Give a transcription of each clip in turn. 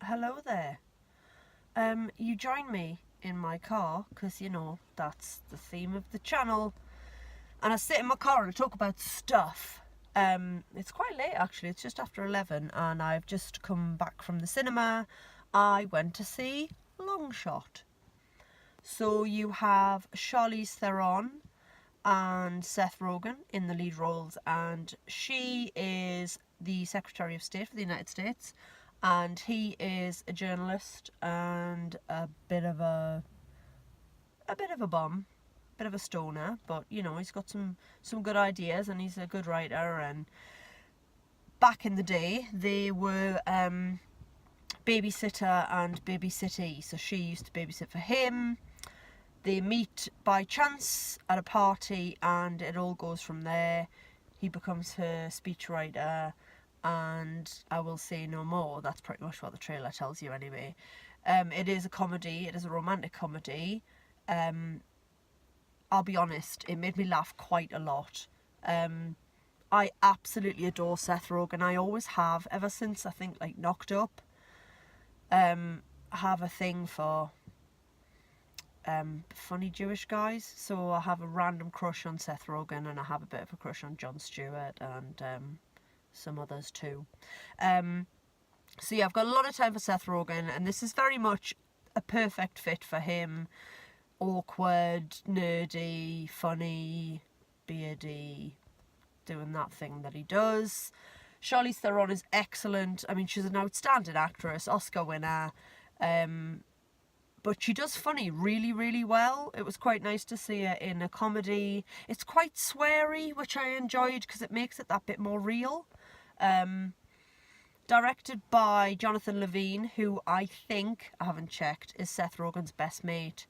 Hello there. You join me in my car because, you know, that's the theme of the channel. And I sit in my car and I talk about stuff. It's quite late actually, it's just after 11 and I've just come back from the cinema. I went to see Longshot. So you have Charlize Theron and Seth Rogen in the lead roles, and she is the Secretary of State for the United States, and he is a journalist and a bit of a bum, bit of a stoner, but you know he's got some good ideas and he's a good writer. And back in the day, they were babysitter and babysittee, so she used to babysit for him. They meet by chance at a party and it all goes from there. He becomes her speechwriter, and I will say no more. That's pretty much what the trailer tells you anyway. It is a comedy, it is a romantic comedy. I'll be honest, it made me laugh quite a lot. I absolutely adore Seth Rogen. I always have, ever since I think like Knocked Up. I have a thing for funny Jewish guys, so I have a random crush on Seth Rogen, and I have a bit of a crush on Jon Stewart and some others too. So yeah, I've got a lot of time for Seth Rogen, and this is very much a perfect fit for him. Awkward, nerdy, funny, beardy, doing that thing that he does. Charlize Theron is excellent. I mean, she's an outstanding actress, Oscar winner. But she does funny really, really well. It was quite nice to see her in a comedy. It's quite sweary, which I enjoyed because it makes it that bit more real. Directed by Jonathan Levine, who I think, I haven't checked, is Seth Rogen's best mate.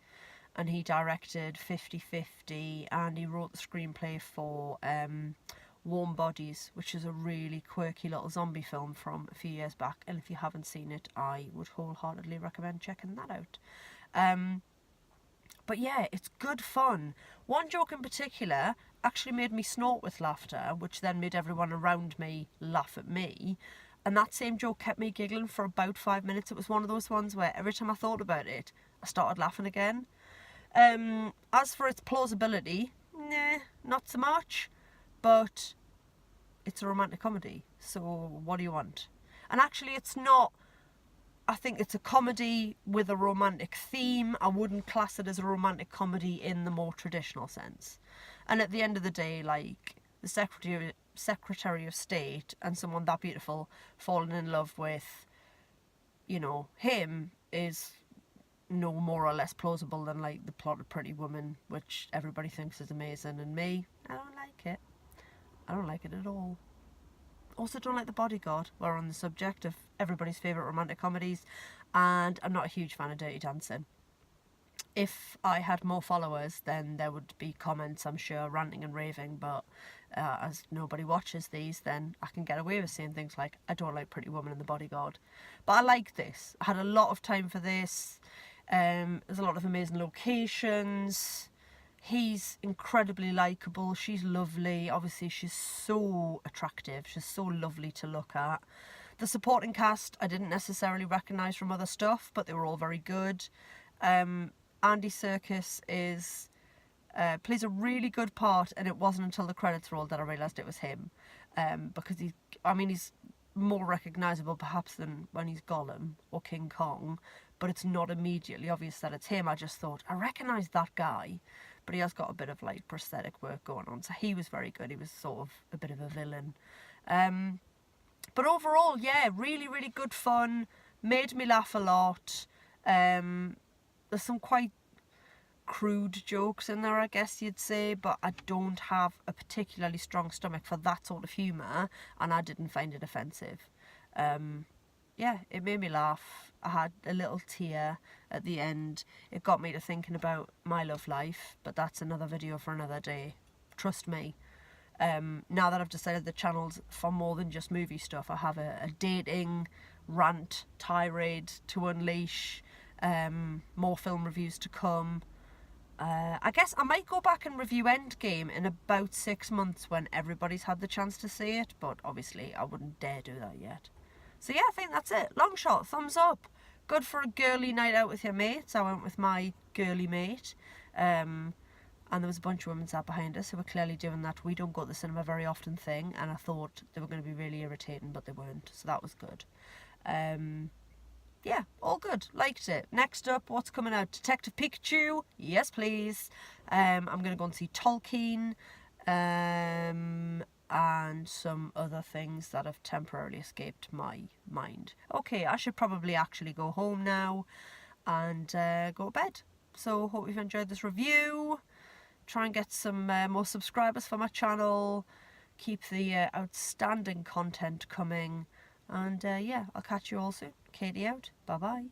And he directed 50/50 and he wrote the screenplay for Warm Bodies, which is a really quirky little zombie film from a few years back. And if you haven't seen it, I would wholeheartedly recommend checking that out. But yeah, it's good fun. One joke in particular actually made me snort with laughter, which then made everyone around me laugh at me. And that same joke kept me giggling for about 5 minutes. It was one of those ones where every time I thought about it, I started laughing again. As for its plausibility, nah, not so much. But it's a romantic comedy, so what do you want? And actually, it's not. I think it's a comedy with a romantic theme. I wouldn't class it as a romantic comedy in the more traditional sense. And at the end of the day, like, the Secretary of State and someone that beautiful falling in love with, you know, him is no more or less plausible than like the plot of Pretty Woman, which everybody thinks is amazing, and me, I don't like it. I don't like it at all. Also don't like The Bodyguard. We're on the subject of everybody's favourite romantic comedies, and I'm not a huge fan of Dirty Dancing. If I had more followers, then there would be comments, I'm sure, ranting and raving, but as nobody watches these, then I can get away with saying things like, I don't like Pretty Woman and The Bodyguard. But I like this. I had a lot of time for this. There's a lot of amazing locations. He's incredibly likeable. She's lovely. Obviously, she's so attractive. She's so lovely to look at. The supporting cast I didn't necessarily recognise from other stuff, but they were all very good. Andy Serkis plays a really good part, and it wasn't until the credits rolled that I realised it was him. Because he's more recognisable perhaps than when he's Gollum or King Kong, but it's not immediately obvious that it's him. I just thought, I recognise that guy, but he has got a bit of like prosthetic work going on, so he was very good. He was sort of a bit of a villain. But overall, yeah, really, really good fun. Made me laugh a lot. There's some quite crude jokes in there, I guess you'd say, but I don't have a particularly strong stomach for that sort of humour, and I didn't find it offensive. Yeah, it made me laugh. I had a little tear at the end. It got me to thinking about my love life, but that's another video for another day. Trust me. Now that I've decided the channel's for more than just movie stuff, I have a dating rant tirade to unleash. More film reviews to come. I guess I might go back and review Endgame in about 6 months when everybody's had the chance to see it, but obviously I wouldn't dare do that yet. So yeah, I think that's it. Long shot, thumbs up. Good for a girly night out with your mates. I went with my girly mate. And there was a bunch of women sat behind us who were clearly doing that we don't go to the cinema very often thing, and I thought they were going to be really irritating, but they weren't, so that was good. Yeah, all good. Liked it. Next up, what's coming out? Detective Pikachu. Yes, please. I'm going to go and see Tolkien. And some other things that have temporarily escaped my mind. Okay, I should probably actually go home now and go to bed. So hope you've enjoyed this review. Try and get some more subscribers for my channel. Keep the outstanding content coming. And yeah, I'll catch you all soon. Katie out. Bye bye.